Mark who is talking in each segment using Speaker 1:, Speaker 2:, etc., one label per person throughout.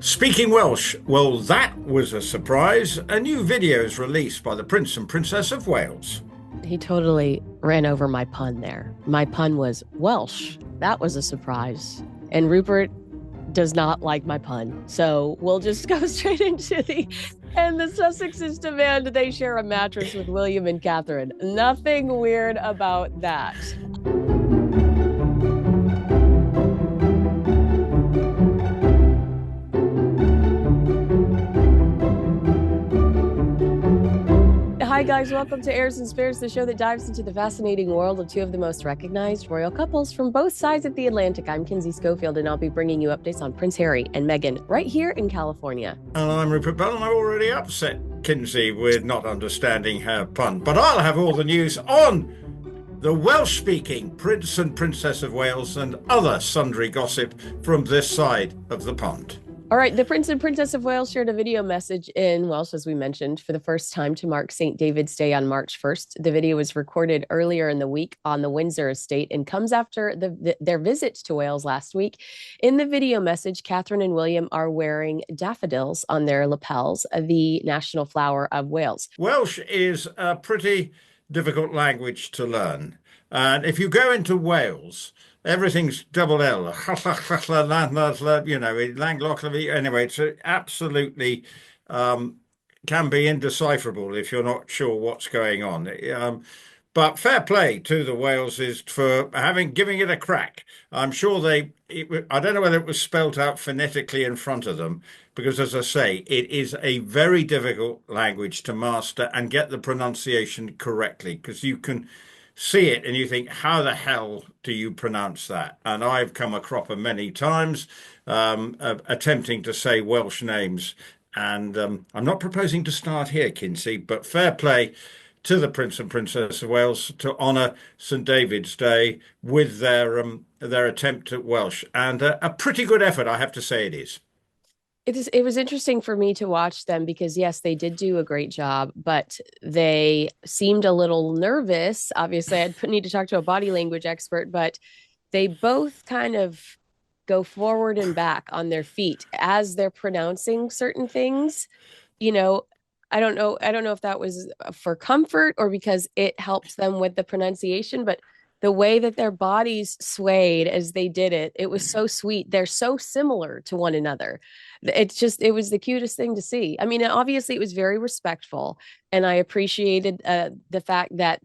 Speaker 1: Speaking Welsh, well, that was a surprise. A new video is released by the Prince and Princess of Wales.
Speaker 2: He totally ran over my pun there. My pun was Welsh. That was a surprise. And Rupert does not like my pun. So we'll just go straight into and the Sussexes demand they share a mattress with William and Catherine. Nothing weird about that. Hi, guys. Welcome to Heirs and Spares, the show that dives into the fascinating world of two of the most recognized royal couples from both sides of the Atlantic. I'm Kinsey Schofield, and I'll be bringing you updates on Prince Harry and Meghan right here in California.
Speaker 1: And I'm Rupert Bell, and I've already upset Kinsey with not understanding her pun. But I'll have all the news on the Welsh-speaking Prince and Princess of Wales and other sundry gossip from this side of the pond.
Speaker 2: All right, the Prince and Princess of Wales shared a video message in Welsh, as we mentioned, for the first time to mark St. David's Day on March 1st. The video was recorded earlier in the week on the Windsor estate and comes after their visit to Wales last week. In the video message, Catherine and William are wearing daffodils on their lapels, the national flower of Wales.
Speaker 1: Welsh is a pretty difficult language to learn. And if you go into Wales, everything's double L, you know, anyway, it's absolutely can be indecipherable if you're not sure what's going on. But fair play to the Waleses for giving it a crack. I'm sure I don't know whether it was spelt out phonetically in front of them, because as I say, it is a very difficult language to master and get the pronunciation correctly, because you can see it and you think, how the hell do you pronounce that? And I've come a cropper many times attempting to say Welsh names. And I'm not proposing to start here, Kinsey, but fair play to the Prince and Princess of Wales to honour St. David's Day with their attempt at Welsh. And a pretty good effort, I have to say it is.
Speaker 2: It was interesting for me to watch them because, yes, they did do a great job, but they seemed a little nervous. Obviously, I'd need to talk to a body language expert, but they both kind of go forward and back on their feet as they're pronouncing certain things. You know, I don't know if that was for comfort or because it helps them with the pronunciation, but the way that their bodies swayed as they did it, it was so sweet. They're so similar to one another. It was the cutest thing to see. I mean, obviously it was very respectful, and I appreciated the fact that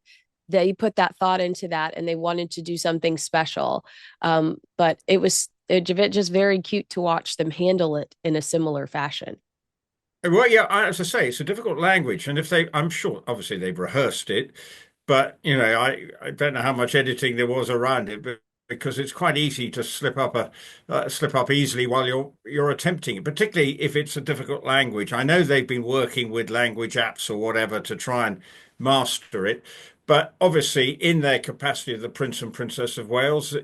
Speaker 2: they put that thought into that and they wanted to do something special. But it was just very cute to watch them handle it in a similar fashion.
Speaker 1: Well, yeah, as I say, it's a difficult language. And I'm sure, obviously, they've rehearsed it. But, you know, I don't know how much editing there was around it, but because it's quite easy to slip up easily while you're attempting it, particularly if it's a difficult language. I know they've been working with language apps or whatever to try and master it, but obviously in their capacity of the Prince and Princess of Wales,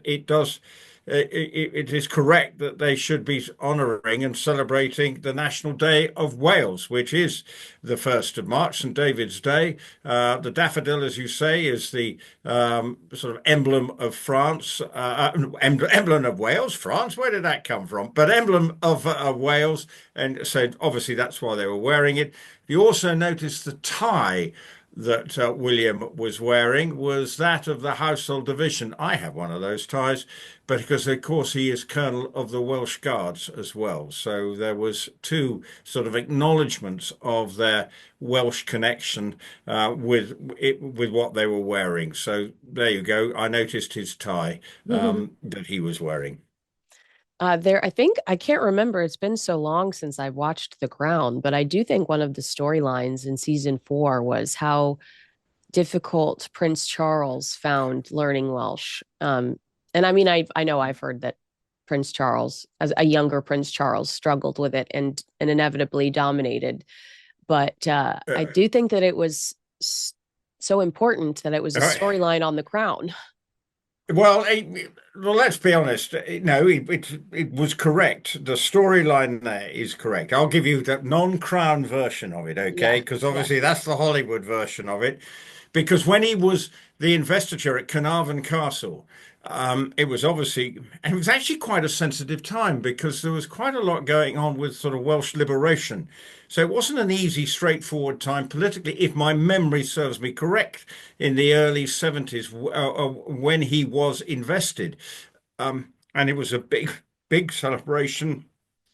Speaker 1: it is correct that they should be honouring and celebrating the National Day of Wales, which is the 1st of March, St. David's Day. The daffodil, as you say, is the sort of emblem of France, emblem of Wales, France. Where did that come from? But emblem of Wales. And so obviously that's why they were wearing it. You also notice the tie that William was wearing was that of the household division. I have one of those ties, but because of course he is Colonel of the Welsh Guards as well. So there was two sort of acknowledgements of their Welsh connection with what they were wearing. So there you go. I noticed his tie that he was wearing.
Speaker 2: I think I can't remember. It's been so long since I watched The Crown, but I do think one of the storylines in season 4 was how difficult Prince Charles found learning Welsh. And I mean, I know I've heard that Prince Charles, as a younger Prince Charles, struggled with it and inevitably dominated. But I do think that it was so important that it was a storyline on The Crown.
Speaker 1: Well, let's be honest. No, it was correct. The storyline there is correct. I'll give you the non-Crown version of it, okay? Because obviously that's the Hollywood version of it. Because when he was the investiture at Carnarvon Castle. It was obviously, and it was actually quite a sensitive time because there was quite a lot going on with sort of Welsh liberation. So it wasn't an easy, straightforward time politically, if my memory serves me correct, in the early 70s when he was invested. And it was a big celebration,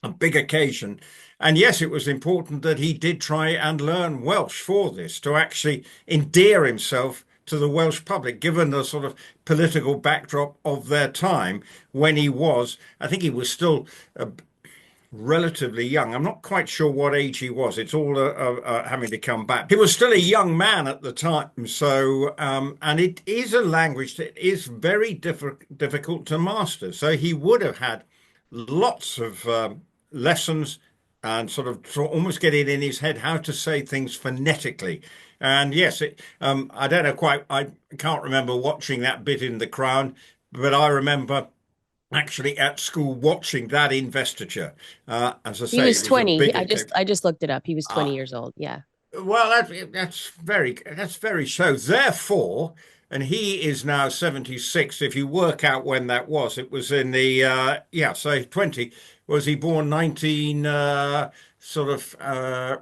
Speaker 1: a big occasion. And yes, it was important that he did try and learn Welsh for this, to actually endear himself to the Welsh public, given the sort of political backdrop of their time when he was, I think he was still relatively young. I'm not quite sure what age he was. It's all having to come back. He was still a young man at the time. So, and it is a language that is very difficult to master. So he would have had lots of lessons and sort of almost get it in his head how to say things phonetically. And yes, I don't know quite, I can't remember watching that bit in The Crown, but I remember actually at school watching that investiture. As I
Speaker 2: He
Speaker 1: say,
Speaker 2: was
Speaker 1: it was a
Speaker 2: 20.
Speaker 1: big
Speaker 2: I just looked it up. He was
Speaker 1: uh,
Speaker 2: 20 years old. Yeah.
Speaker 1: well, that's very so. Therefore, and he is now 76. If you work out when that was, it was in the yeah, say 20. Was he born 19 sort of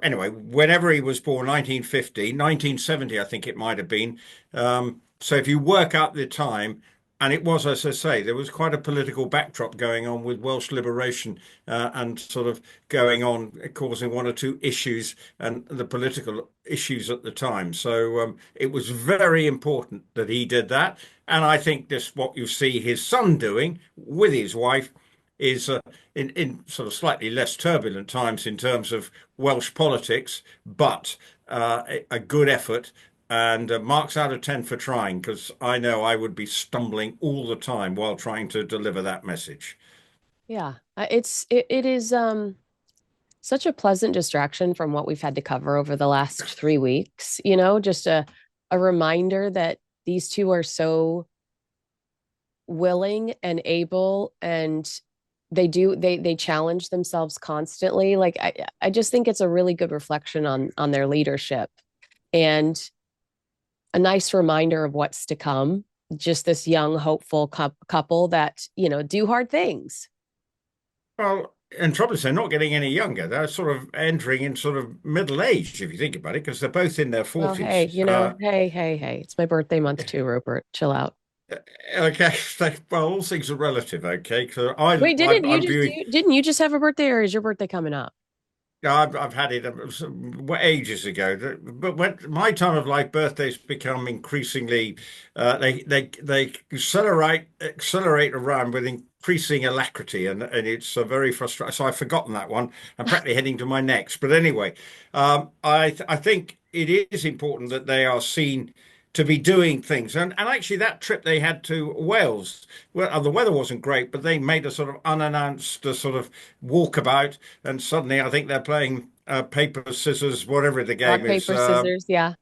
Speaker 1: anyway, whenever he was born, 1950, 1970, I think it might have been. So if you work out the time, and it was, as I say, there was quite a political backdrop going on with Welsh liberation and sort of going on, causing one or two issues and the political issues at the time. So it was very important that he did that. And I think this, what you see his son doing with his wife, is in sort of slightly less turbulent times in terms of Welsh politics, but a good effort. And marks out of 10 for trying, because I know I would be stumbling all the time while trying to deliver that message.
Speaker 2: Yeah. It is such a pleasant distraction from what we've had to cover over the last 3 weeks, just a reminder that these two are so willing and able, and they challenge themselves constantly. Like I just think it's a really good reflection on their leadership, and a nice reminder of what's to come. Just this young, hopeful couple that, do hard things.
Speaker 1: Well, and trouble is they're not getting any younger. They're sort of entering in sort of middle age, if you think about it, because they're both in their
Speaker 2: Well, hey,
Speaker 1: 40s.
Speaker 2: hey, it's my birthday month too, Rupert. Chill out.
Speaker 1: Okay, well, all things are relative, okay? Because
Speaker 2: Wait,
Speaker 1: I'm viewing.
Speaker 2: didn't you just have a birthday, or is your birthday coming up?
Speaker 1: Yeah, I've had it ages ago. But when my time of life, birthdays become increasingly, they accelerate around with increasing alacrity, and it's very frustrating. So I've forgotten that one. I'm practically heading to my next. But anyway, I think it is important that they are seen to be doing things. And actually, that trip they had to Wales, well, the weather wasn't great, but they made a sort of unannounced sort of walkabout, and suddenly I think they're playing paper, scissors, whatever the
Speaker 2: Rock,
Speaker 1: game is.
Speaker 2: paper, scissors. Yeah.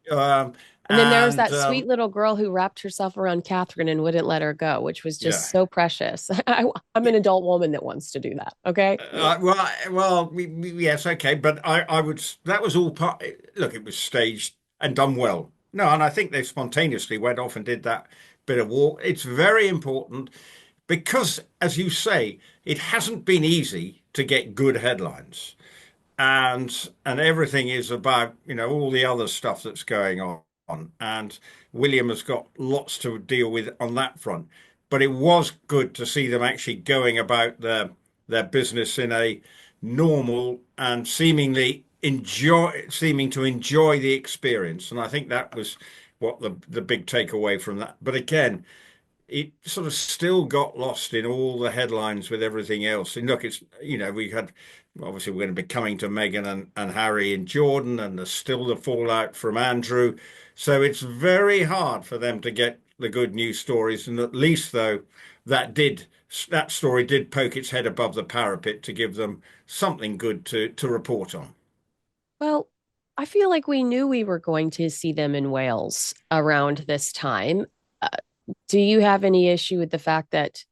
Speaker 1: Um,
Speaker 2: And then there was
Speaker 1: and
Speaker 2: that sweet little girl who wrapped herself around Catherine and wouldn't let her go, which was
Speaker 1: yeah.
Speaker 2: just so precious. I'm an adult woman that wants to do that. Okay.
Speaker 1: Yes, okay, but I would. That was all part. Look, it was staged and done well. No, and I think they spontaneously went off and did that bit of walk. It's very important because, as you say, it hasn't been easy to get good headlines, and everything is about all the other stuff that's going on, and William has got lots to deal with on that front. But it was good to see them actually going about their business in a normal and seeming to enjoy the experience, and I think that was what the big takeaway from that. But again, it sort of still got lost in all the headlines with everything else. And look, it's, we had, obviously, we're going to be coming to Meghan and Harry and Jordan, and there's still the fallout from Andrew. So it's very hard for them to get the good news stories. And at least, though, that story did poke its head above the parapet to give them something good to report on.
Speaker 2: Well, I feel like we knew we were going to see them in Wales around this time. Uh, do you have any issue with the fact that,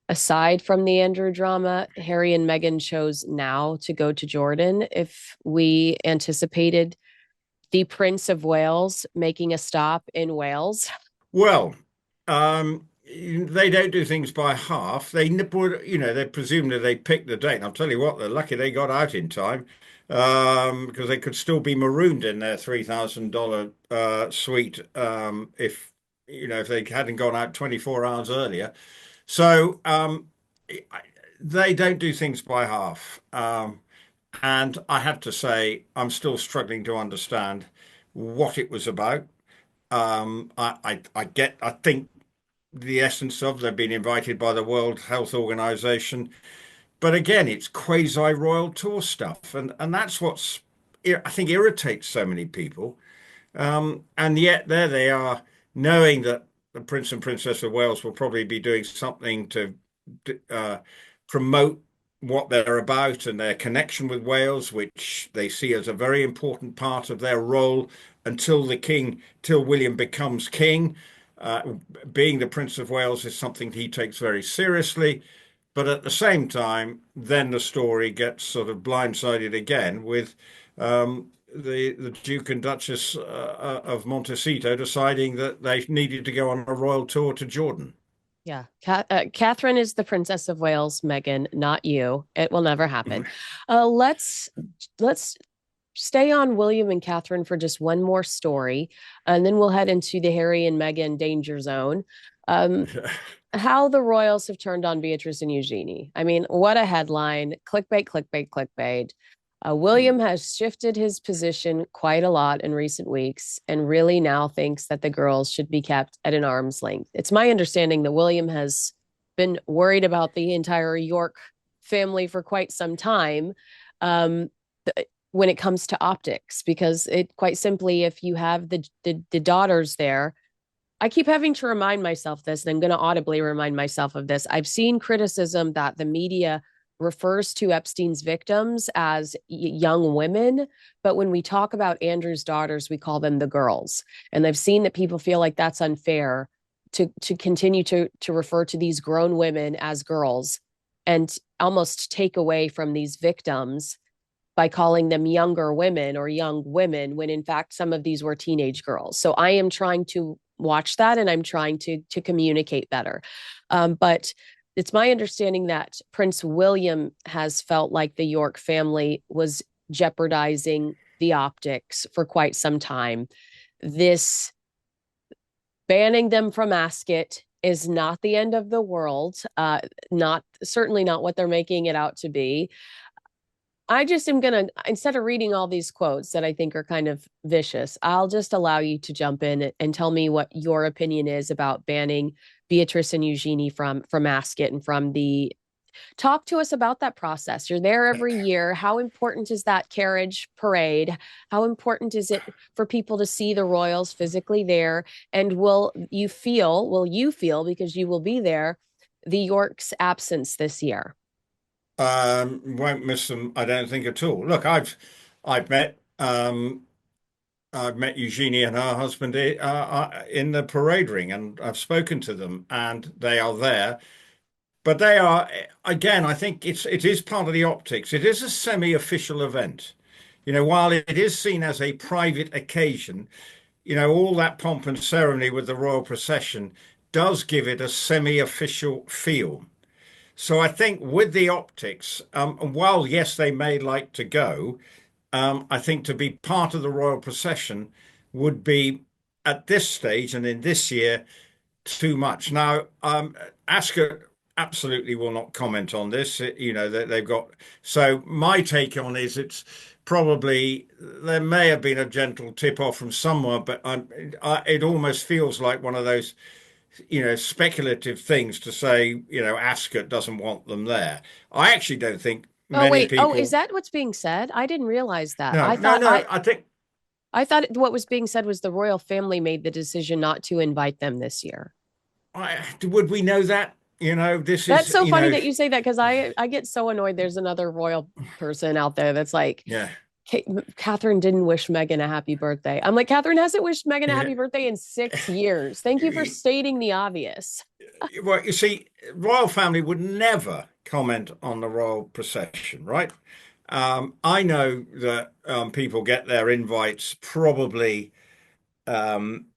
Speaker 2: aside from the Andrew drama, Harry and Meghan chose now to go to Jordan? If we anticipated the Prince of Wales making a stop in Wales.
Speaker 1: Well, they don't do things by half. They presume that they pick the date. And I'll tell you what, they're lucky they got out in time, because they could still be marooned in their $3,000 suite, if they hadn't gone out 24 hours earlier. So they don't do things by half. And I have to say, I'm still struggling to understand what it was about. I think the essence of they've been invited by the World Health Organization, but again, it's quasi-royal tour stuff, and that's I think irritates so many people. And yet there they are, knowing that the Prince and Princess of Wales will probably be doing something to uh, promote what they're about and their connection with Wales, which they see as a very important part of their role till William becomes king. Uh, Being the Prince of Wales is something he takes very seriously. But at the same time, then the story gets sort of blindsided again with the Duke and Duchess of Montecito deciding that they needed to go on a royal tour to Jordan.
Speaker 2: Yeah. Catherine is the Princess of Wales, Meghan, not you. It will never happen. Let's stay on William and Catherine for just one more story, and then we'll head into the Harry and Meghan danger zone. Um, how the royals have turned on Beatrice and Eugenie. I mean, what a headline. Clickbait, clickbait, clickbait. William has shifted his position quite a lot in recent weeks and really now thinks that the girls should be kept at an arm's length. It's my understanding that William has been worried about the entire York family for quite some time, um, when it comes to optics, because it quite simply, if you have the daughters there, I keep having to remind myself this, and I'm going to audibly remind myself of this. I've seen criticism that the media refers to Epstein's victims as young women, but when we talk about Andrew's daughters, we call them the girls. And I've seen that people feel like that's unfair to continue to refer to these grown women as girls and almost take away from these victims by calling them younger women or young women when in fact some of these were teenage girls. So I am trying to watch that, and I'm trying to communicate better. But it's my understanding that Prince William has felt like the York family was jeopardizing the optics for quite some time. This banning them from Ascot is not the end of the world. Not certainly not what they're making it out to be. I just am going to, instead of reading all these quotes that I think are kind of vicious, I'll just allow you to jump in and tell me what your opinion is about banning Beatrice and Eugenie from Ascot and from the. Talk to us about that process. You're there every year. How important is that carriage parade? How important is it for people to see the royals physically there? And will you feel, because you will be there, the York's absence this year?
Speaker 1: Won't miss them, I don't think at all. Look, I've met I've met Eugenie and her husband in the parade ring, and I've spoken to them, and they are there. But they are, again, I think it is part of the optics. It is a semi-official event. While it is seen as a private occasion, all that pomp and ceremony with the royal procession does give it a semi-official feel. So I think with the optics, and while yes, they may like to go, I think to be part of the royal procession would be at this stage and in this year too much. Now, Ascot absolutely will not comment on this. They've got. So my take on is it's probably there may have been a gentle tip off from someone, but it almost feels like one of those speculative things to say, Ascot doesn't want them there. I actually don't think
Speaker 2: Oh
Speaker 1: many
Speaker 2: wait. Oh, is
Speaker 1: people.
Speaker 2: that what's being said? I didn't realize that.
Speaker 1: No,
Speaker 2: I
Speaker 1: no,
Speaker 2: thought
Speaker 1: no.
Speaker 2: I
Speaker 1: I think.
Speaker 2: I thought what was being said was the royal family made the decision not to invite them this year.
Speaker 1: Would we know that? This
Speaker 2: That's
Speaker 1: is,
Speaker 2: so funny that you say that, because I get so annoyed. There's another royal person out there that's like,
Speaker 1: yeah,
Speaker 2: Catherine didn't wish Meghan a happy birthday. I'm like, Catherine hasn't wished Meghan a
Speaker 1: yeah.
Speaker 2: happy birthday in 6 years. Thank you for stating the obvious.
Speaker 1: Well, you see, royal family would never comment on the royal procession, right? I know that people get their invites probably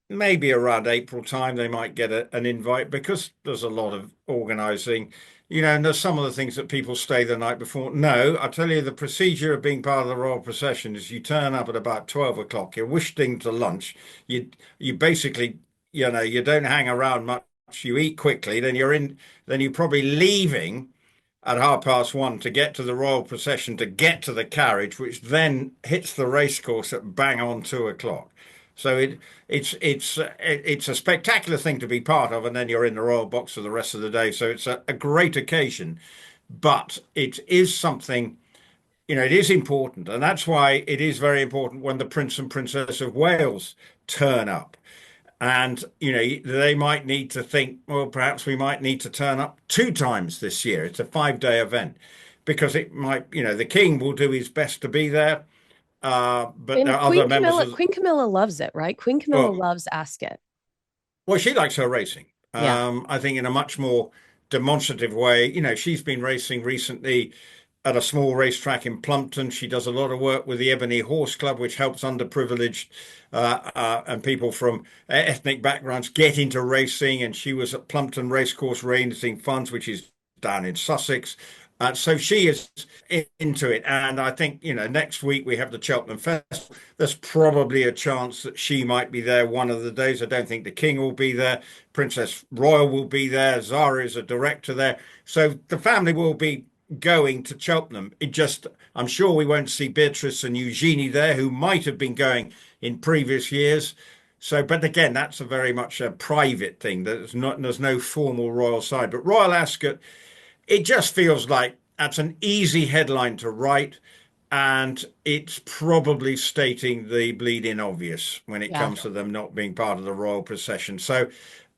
Speaker 1: maybe around April time. They might get an invite because there's a lot of organising, and there's some of the things that people stay the night before. No, I tell you, the procedure of being part of the royal procession is you turn up at about 12 o'clock. You're wished into lunch. You basically, you don't hang around much. You eat quickly, then you're probably leaving at 1:30 to get to the royal procession, to get to the carriage, which then hits the racecourse at bang on 2 o'clock. So it's a spectacular thing to be part of, and then you're in the royal box for the rest of the day. So it's a great occasion, but it is something, it is important, and that's why it is very important when the Prince and Princess of Wales turn up. And, they might need to think, well, perhaps we might need to turn up two times this year. It's a 5-day event because it might, the king will do his best to be there. But there
Speaker 2: And
Speaker 1: are other members of,
Speaker 2: Queen Camilla loves it, right? Queen Camilla
Speaker 1: well,
Speaker 2: loves Ask It.
Speaker 1: well, she likes her racing.
Speaker 2: Yeah.
Speaker 1: I think in a much more demonstrative way. She's been racing recently at a small racetrack in Plumpton. She does a lot of work with the Ebony Horse Club, which helps underprivileged and people from ethnic backgrounds get into racing. And she was at Plumpton Racecourse raising funds, which is down in Sussex. So she is into it. And I think, next week we have the Cheltenham Festival. There's probably a chance that she might be there one of the days. I don't think the King will be there. Princess Royal will be there. Zara is a director there. So the family will be going to Cheltenham. I'm sure we won't see Beatrice and Eugenie there, who might have been going in previous years. So, but again, that's a very much a private thing. There's no formal royal side. But Royal Ascot, it just feels like that's an easy headline to write, and it's probably stating the bleeding obvious when it
Speaker 2: Yeah.
Speaker 1: comes to them not being part of the royal procession. So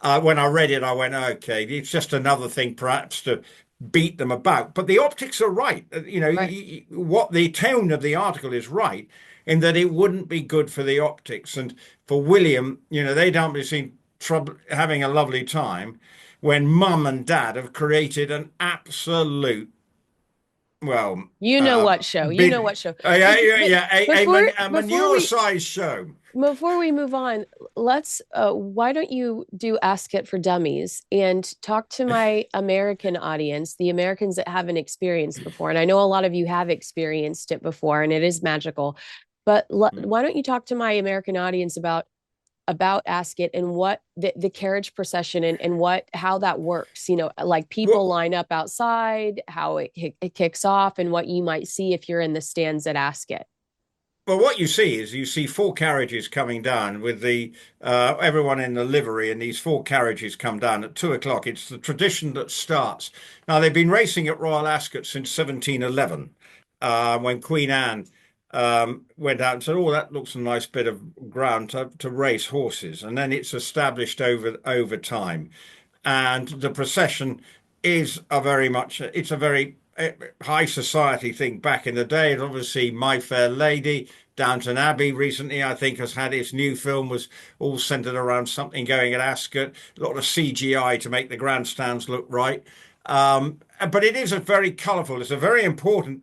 Speaker 1: when I read it, I went, okay, it's just another thing perhaps to beat them about. But the optics are right.
Speaker 2: Right.
Speaker 1: What the tone of the article is right in that it wouldn't be good for the optics. And for William, they don't be seen trouble having a lovely time when mum and dad have created an absolute, well,
Speaker 2: You know what show? You know
Speaker 1: big,
Speaker 2: what show?
Speaker 1: yeah,
Speaker 2: But
Speaker 1: yeah,
Speaker 2: but
Speaker 1: yeah, a
Speaker 2: before we
Speaker 1: manure-sized show.
Speaker 2: before we move on, let's why don't you do Ask It for Dummies and talk to my American audience, the Americans that haven't experienced before. And I know a lot of you have experienced it before and it is magical. But why don't you talk to my American audience about Ask It and what the carriage procession and what how that works, like people
Speaker 1: Well,
Speaker 2: line up outside, how it kicks off and what you might see if you're in the stands at Ask It.
Speaker 1: Well, what you see is you see four carriages coming down with the everyone in the livery, and these four carriages come down at 2 o'clock. It's the tradition that starts. Now they've been racing at Royal Ascot since 1711, when Queen Anne went out and said, "Oh, that looks a nice bit of ground to race horses," and then it's established over time. And the procession is it's a very high society thing back in the day. And obviously, My Fair Lady, Downton Abbey recently, I think, has had its new film was all centered around something going at Ascot. A lot of CGI to make the grandstands look right. But it is a very colourful. It's a very important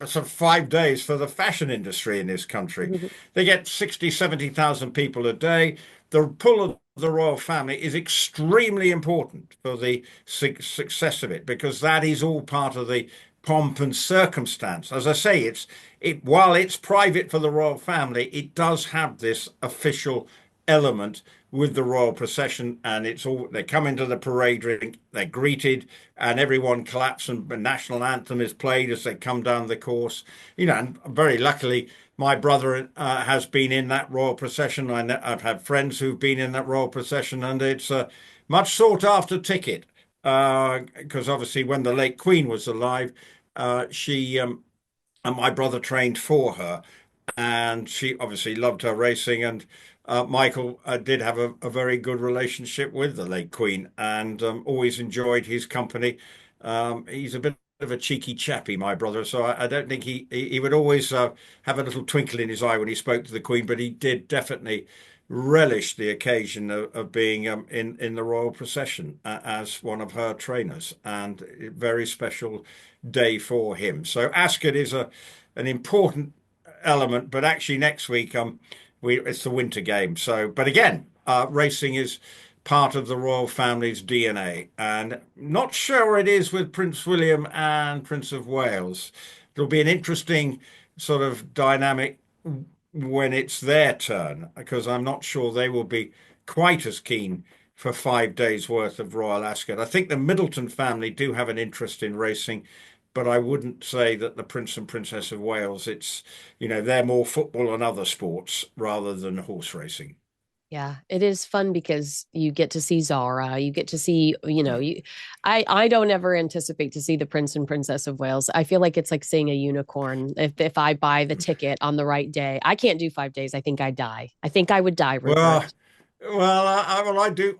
Speaker 1: sort of 5 days for the fashion industry in this country. They get 60, 70,000 people a day. The pull of the royal family is extremely important for the success of it because that is all part of the pomp and circumstance. As I say, while it's private for the royal family, it does have this official element with the royal procession, and they come into the parade ring, they're greeted, and everyone claps, and the national anthem is played as they come down the course. And very luckily, my brother has been in that royal procession. I've had friends who've been in that royal procession, and it's a much sought after ticket because obviously, when the late Queen was alive, she and my brother trained for her, and she obviously loved her racing. And Michael did have a very good relationship with the late Queen, and always enjoyed his company. He's a bit of a cheeky chappy, my brother, so I don't think he would always have a little twinkle in his eye when he spoke to the Queen, but he did definitely relish the occasion of being in the royal procession as one of her trainers, and very special day for him. So Ascot is an important element, but actually next week it's the winter game. So, but again, racing is part of the royal family's DNA, and not sure it is with Prince William and Prince of Wales. It'll be an interesting sort of dynamic when it's their turn, because I'm not sure they will be quite as keen for 5 days worth of Royal Ascot. I think the Middleton family do have an interest in racing, but I wouldn't say that the Prince and Princess of Wales, they're more football and other sports rather than horse racing.
Speaker 2: Yeah, it is fun because you get to see Zara, you get to see, I don't ever anticipate to see the Prince and Princess of Wales. I feel like it's like seeing a unicorn. If I buy the ticket on the right day, I can't do 5 days. I think I die. I think I would die,
Speaker 1: Well,
Speaker 2: Rupert.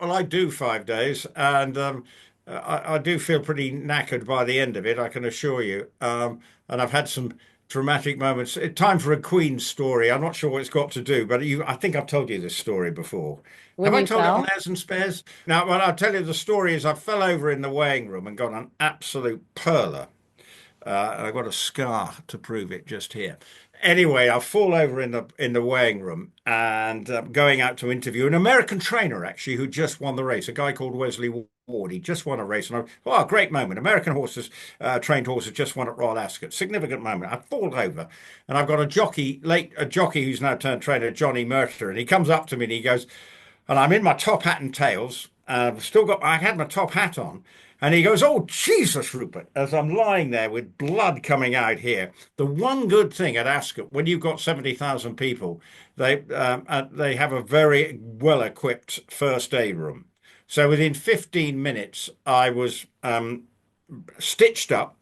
Speaker 1: I do 5 days, and I do feel pretty knackered by the end of it. I can assure you. And I've had some dramatic moments. Time for a Queen story. I'm not sure what it's got to do, but I think I've told you this story before.
Speaker 2: When
Speaker 1: Have I
Speaker 2: you
Speaker 1: told it on
Speaker 2: fell,
Speaker 1: Heirs and Spares? Now, well, I'll tell you the story is I fell over in the weighing room and got an absolute perler. And I've got a scar to prove it just here. Anyway, I fall over in the weighing room and going out to interview an American trainer actually who just won the race, a guy called Wesley Ward. He just won a race, and great moment! American horses, trained horses, just won at Royal Ascot. Significant moment. I fall over, and I've got a jockey who's now turned trainer, Johnny Mercer, and he comes up to me and he goes, and I'm in my top hat and tails. I had my top hat on. And he goes, "Oh, Jesus, Rupert," as I'm lying there with blood coming out here. The one good thing at Ascot, when you've got 70,000 people, they have a very well-equipped first aid room. So within 15 minutes, I was stitched up.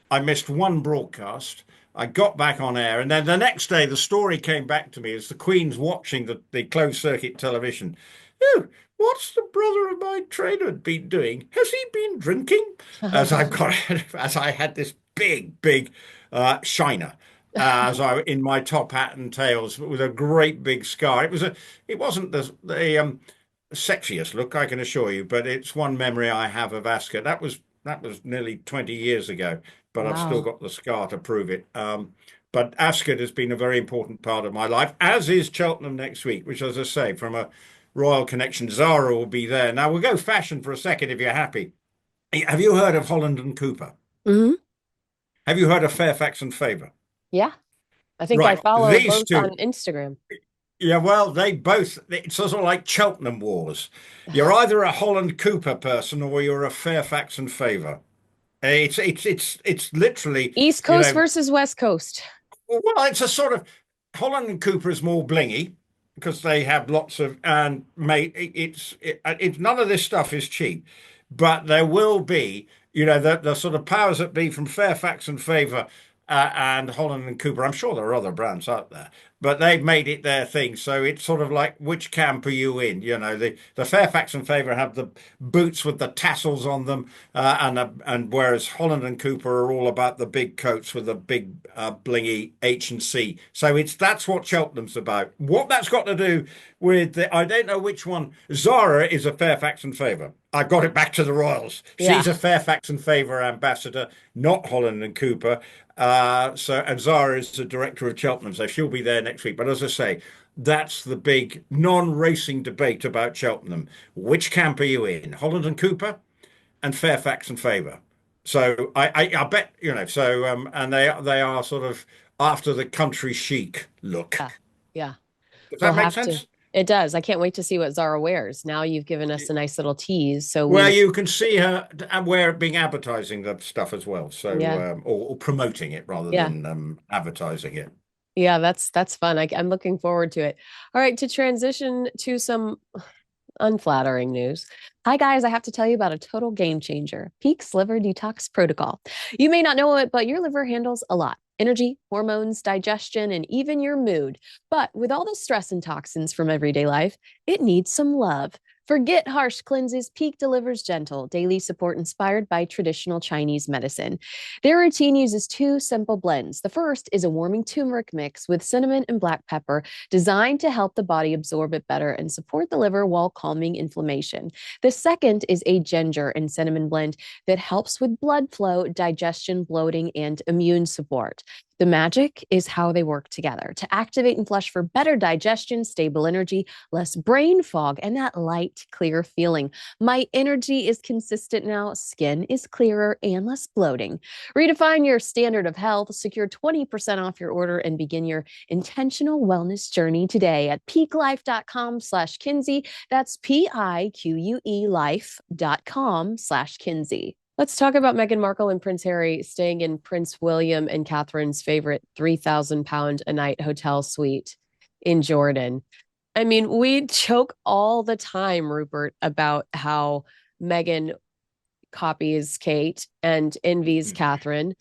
Speaker 1: I missed one broadcast. I got back on air, and then the next day, the story came back to me as the Queen's watching the closed circuit television. Oh, what's the brother of my trainer been doing? Has he been drinking? As I had this big shiner as I in my top hat and tails with a great big scar. It wasn't the sexiest look, I can assure you, but it's one memory I have of Ascot. That was nearly 20 years ago, but I've still
Speaker 2: wow.
Speaker 1: got the scar to prove it. But Ascot has been a very important part of my life, as is Cheltenham next week, which, as I say, from a royal connection, Zara will be there. Now we'll go fashion for a second if you're happy. Have you heard of Holland and Cooper?
Speaker 2: Hmm.
Speaker 1: Have you heard of Fairfax and Favour?
Speaker 2: Yeah, I think I
Speaker 1: Right,
Speaker 2: follow
Speaker 1: these
Speaker 2: both on
Speaker 1: two.
Speaker 2: Instagram.
Speaker 1: Yeah, well, it's sort of like Cheltenham Wars. You're either a Holland Cooper person or you're a Fairfax and Favour. It's literally,
Speaker 2: East
Speaker 1: you
Speaker 2: Coast
Speaker 1: know,
Speaker 2: versus West Coast.
Speaker 1: well, it's a sort of Holland and Cooper is more blingy because they have lots of and mate. It's none of this stuff is cheap, but there will be, the sort of powers that be from Fairfax and Favour and Holland and Cooper. I'm sure there are other brands out there, but they've made it their thing. So it's sort of like, which camp are you in? The Fairfax and Favour have the boots with the tassels on them, and whereas Holland and Cooper are all about the big coats with the big blingy H and C. So that's what Cheltenham's about. What that's got to do with I don't know which one. Zara is a Fairfax and Favour. I got it back to the Royals.
Speaker 2: Yeah.
Speaker 1: She's a Fairfax and Favour ambassador, not Holland and Cooper. And Zara is the director of Cheltenham, so she'll be there next week. But as I say, that's the big non-racing debate about Cheltenham. Which camp are you in? Holland and Cooper and Fairfax and Favour. So I bet So and they are sort of after the country chic look.
Speaker 2: Yeah. Yeah.
Speaker 1: Does
Speaker 2: We'll
Speaker 1: that make
Speaker 2: have to.
Speaker 1: sense?
Speaker 2: It does. I can't wait to see what Zara wears. Now you've given us a nice little tease. So
Speaker 1: Where
Speaker 2: we,
Speaker 1: you can see her where being advertising the stuff as well, so
Speaker 2: yeah,
Speaker 1: or promoting it rather
Speaker 2: yeah,
Speaker 1: than advertising it.
Speaker 2: yeah. That's fun. I'm looking forward to it. All right, to transition to some unflattering news. Hi, guys. I have to tell you about a total game changer, Peak's Liver Detox Protocol. You may not know it, but your liver handles a lot: energy, hormones, digestion, and even your mood. But with all the stress and toxins from everyday life, it needs some love. Forget harsh cleanses. Peak delivers gentle, daily support inspired by traditional Chinese medicine. Their routine uses two simple blends. The first is a warming turmeric mix with cinnamon and black pepper, designed to help the body absorb it better and support the liver while calming inflammation. The second is a ginger and cinnamon blend that helps with blood flow, digestion, bloating, and immune support. The magic is how they work together to activate and flush for better digestion, stable energy, less brain fog, and that light, clear feeling. My energy is consistent now, skin is clearer and less bloating. Redefine your standard of health, secure 20% off your order, and begin your intentional wellness journey today at peaklife.com/Kinsey. That's PIQUE life.com/Kinsey. Let's talk about Meghan Markle and Prince Harry staying in Prince William and Catherine's favorite £3,000 a night hotel suite in Jordan. I mean, we joke all the time, Rupert, about how Meghan copies Kate and envies Catherine.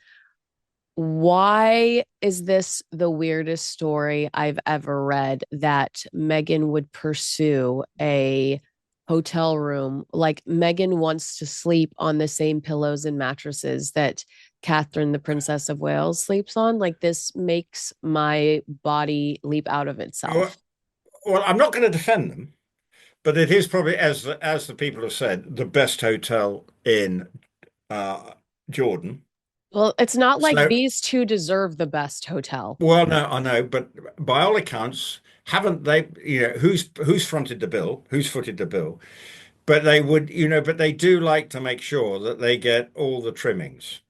Speaker 2: Why is this the weirdest story I've ever read that Meghan would pursue a hotel room? Like Meghan wants to sleep on the same pillows and mattresses that Catherine, the Princess of Wales, sleeps on. Like this makes my body leap out of
Speaker 1: Well,
Speaker 2: itself.
Speaker 1: well, I'm not going to defend them, but it is probably, as the people have said, the best hotel in uh, Jordan.
Speaker 2: Well, it's not like
Speaker 1: So,
Speaker 2: these two deserve the best hotel.
Speaker 1: well, no, I know, but by all accounts, haven't they? Who's fronted the bill? Who's footed the bill? But they would, but they do like to make sure that they get all the trimmings.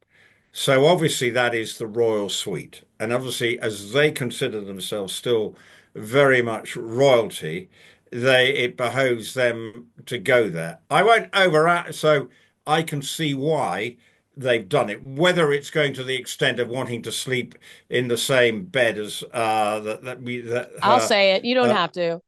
Speaker 1: So obviously that is the royal suite. And obviously, as they consider themselves still very much royalty, it behoves them to go there. I won't over so I can see why they've done it. Whether it's going to the extent of wanting to sleep in the same bed as that
Speaker 2: I'll
Speaker 1: her
Speaker 2: say it. You don't
Speaker 1: uh,
Speaker 2: have to.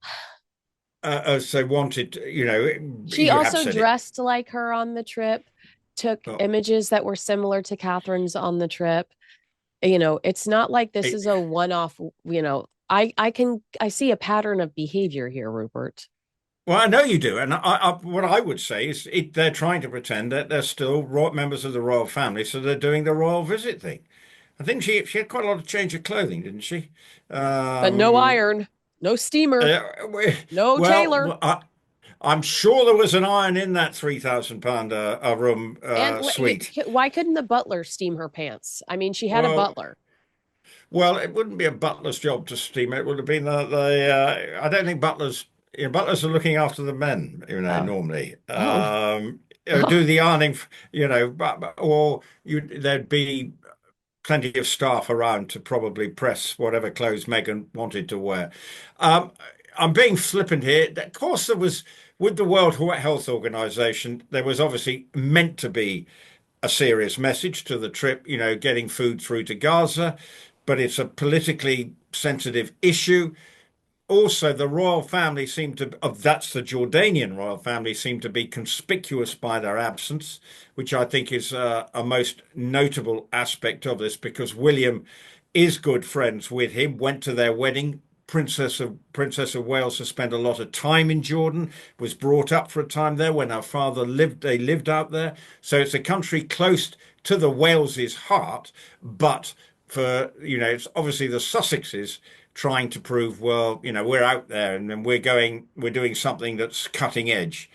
Speaker 1: as they wanted,
Speaker 2: She
Speaker 1: you have
Speaker 2: also
Speaker 1: said it.
Speaker 2: dressed like her on the trip, took
Speaker 1: Oh,
Speaker 2: images that were similar to Catherine's on the trip. It's not like this is a one-off, I see a pattern of behavior here, Rupert.
Speaker 1: well, I know you do, and what I would say is they're trying to pretend that they're still members of the royal family, so they're doing the royal visit thing. I think she had quite a lot of change of clothing, didn't she?
Speaker 2: But no
Speaker 1: Um,
Speaker 2: iron, no steamer,
Speaker 1: uh,
Speaker 2: no tailor.
Speaker 1: well, I'm sure there was an iron in that £3,000 a room
Speaker 2: And
Speaker 1: suite.
Speaker 2: why couldn't the butler steam her pants? I mean, she had a
Speaker 1: Well,
Speaker 2: butler.
Speaker 1: well, it wouldn't be a butler's job to steam it. It would have been I don't think butlers. Butlers are looking after the men,
Speaker 2: Oh,
Speaker 1: normally.
Speaker 2: oh,
Speaker 1: Do
Speaker 2: oh.
Speaker 1: the ironing, or there'd be plenty of staff around to probably press whatever clothes Meghan wanted to wear. Um, I'm being flippant here. Of course, there was with the World Health Organization, there was obviously meant to be a serious message to the trip, getting food through to Gaza, but it's a politically sensitive issue. Also, the royal family that's the Jordanian royal family, seem to be conspicuous by their absence, which I think is a most notable aspect of this because William is good friends with him, went to their wedding. Princess of Wales has spent a lot of time in Jordan, was brought up for a time there when her father lived, they lived out there. So it's a country close to the Wales's heart, but it's obviously the Sussexes trying to prove, well, we're out there and then we're doing something that's cutting edge.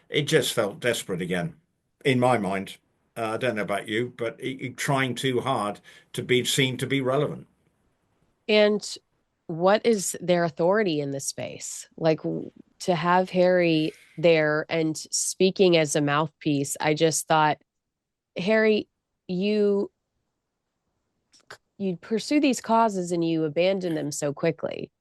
Speaker 1: It just felt desperate again, in my mind. I don't know about you, but trying too hard to be seen to be relevant.
Speaker 2: And what is their authority in this space? Like to have Harry there and speaking as a mouthpiece, I just thought, Harry, you you pursue these causes and you abandon them so quickly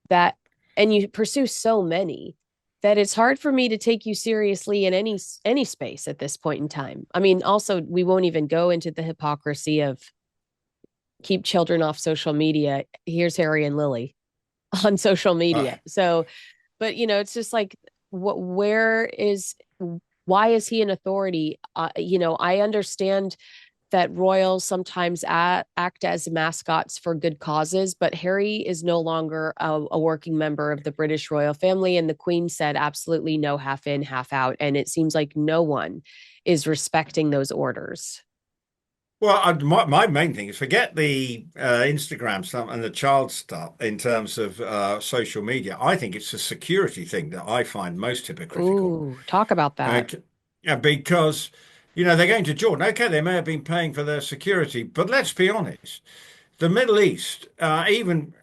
Speaker 2: that and you pursue so many that it's hard for me to take you seriously in any space at this point in time. I mean, also we won't even go into the hypocrisy of keep children off social media. Here's Harry and Lily on social
Speaker 1: Uh,
Speaker 2: media. So, but it's just like where is why is he an authority? I understand that royals sometimes act as mascots for good causes, but Harry is no longer a working member of the British royal family. And the Queen said absolutely no half in, half out. And it seems like no one is respecting those orders.
Speaker 1: Well, my main thing is forget the Instagram stuff and the child stuff in terms of social media. I think it's a security thing that I find most hypocritical.
Speaker 2: Ooh, talk about that.
Speaker 1: Okay. Yeah, because, they're going to Jordan. Okay, they may have been paying for their security, but let's be honest. The Middle East, even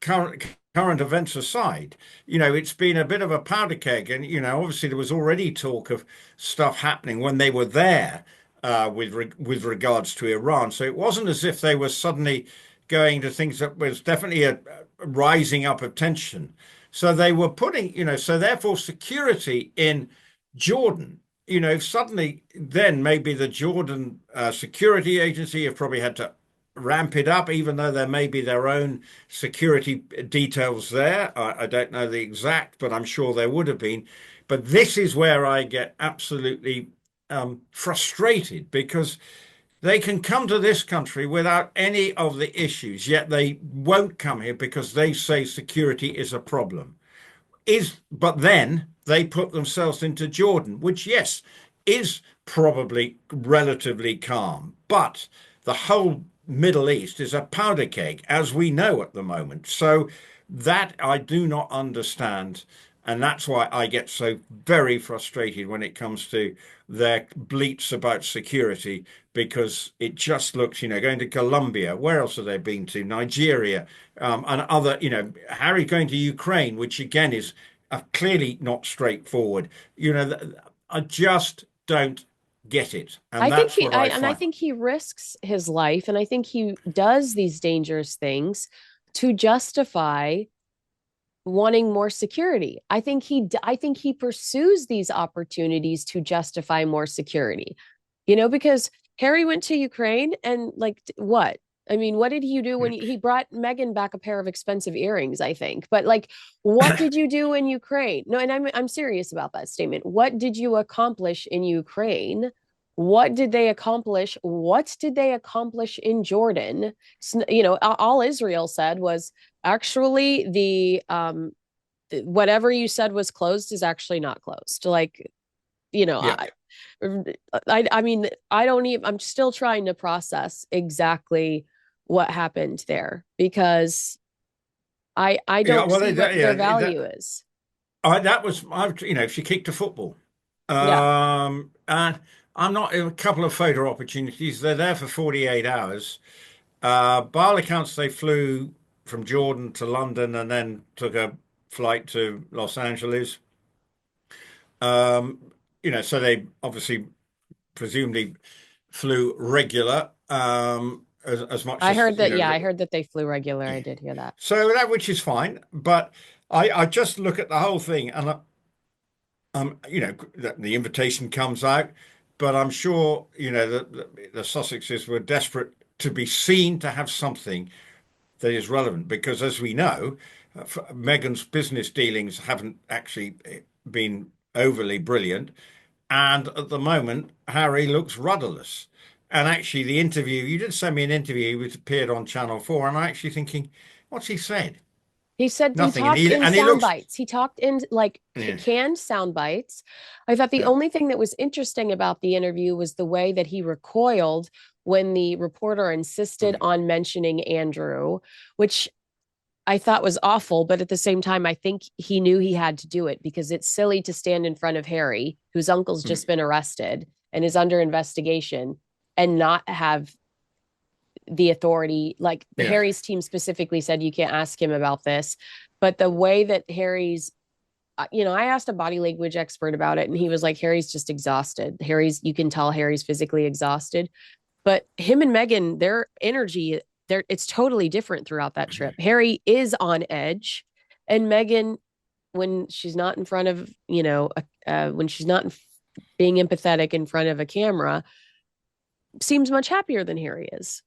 Speaker 1: current events aside, it's been a bit of a powder keg. And, obviously there was already talk of stuff happening when they were there with regards to Iran. So it wasn't as if they were suddenly going to things that was definitely a rising up of tension. So they were putting, so therefore security in Jordan, suddenly then maybe the Jordan security agency have probably had to ramp it up, even though there may be their own security details there. I don't know the exact, but I'm sure there would have been. But this is where I get absolutely frustrated because they can come to this country without any of the issues, yet they won't come here because they say security is a problem. But then they put themselves into Jordan, which, yes, is probably relatively calm, but the whole Middle East is a powder keg, as we know at the moment. So that I do not understand. And that's why I get so very frustrated when it comes to their bleats about security, because it just looks, going to Colombia, where else have they been to? Nigeria, and other, Harry going to Ukraine, which again is clearly not straightforward. I just don't get it. And
Speaker 2: I think
Speaker 1: that's
Speaker 2: he
Speaker 1: what I
Speaker 2: I
Speaker 1: find.
Speaker 2: think he risks his life, and I think he does these dangerous things to justify wanting more security. I think he pursues these opportunities to justify more security. Because Harry went to Ukraine and like what? I mean, what did he do when he brought Meghan back a pair of expensive earrings, I think. But like what did you do in Ukraine? No, and I'm serious about that statement. What did you accomplish in Ukraine? What did they accomplish? What did they accomplish in Jordan? All Israel said was actually the whatever you said was closed is actually not closed. Like, you know,
Speaker 1: Yeah.
Speaker 2: I, I mean, I don't even. I'm still trying to process exactly what happened there because I
Speaker 1: Yeah.
Speaker 2: don't
Speaker 1: Well,
Speaker 2: see what their value is.
Speaker 1: that was, she kicked a football.
Speaker 2: Yeah,
Speaker 1: And I'm not in a couple of photo opportunities. They're there for 48 hours. By all accounts, they flew from Jordan to London and then took a flight to Los Angeles. Um, so they obviously, presumably, flew regular, as much
Speaker 2: I
Speaker 1: as,
Speaker 2: heard that. Yeah, I heard that they flew regular. I
Speaker 1: yeah.
Speaker 2: did hear that.
Speaker 1: So that, which is fine. But I just look at the whole thing and, the invitation comes out, but I'm sure, the Sussexes were desperate to be seen to have something that is relevant because, as we know, Meghan's business dealings haven't actually been overly brilliant. And at the moment, Harry looks rudderless. And actually, the interview, you did send me an interview which appeared on Channel 4, and I'm actually thinking, what's he said?
Speaker 2: He said he
Speaker 1: Nothing. And
Speaker 2: talked
Speaker 1: he
Speaker 2: in
Speaker 1: and he
Speaker 2: sound
Speaker 1: looks,
Speaker 2: bites. He talked in like
Speaker 1: yeah,
Speaker 2: canned sound bites. I thought the
Speaker 1: yeah,
Speaker 2: only thing that was interesting about the interview was the way that he recoiled when the reporter insisted
Speaker 1: mm,
Speaker 2: on mentioning Andrew, which I thought was awful. But at the same time, I think he knew he had to do it because it's silly to stand in front of Harry, whose uncle's just
Speaker 1: mm,
Speaker 2: been arrested and is under investigation, and not have the authority. Like
Speaker 1: yeah.
Speaker 2: Harry's team specifically said, you can't ask him about this. But the way that I asked a body language expert about it, and he was like, Harry's just exhausted. You can tell Harry's physically exhausted. But him and Meghan, their energy, it's totally different throughout that trip. Harry is on edge, and Meghan, when she's not in front of, when she's not being empathetic in front of a camera, seems much happier than Harry is.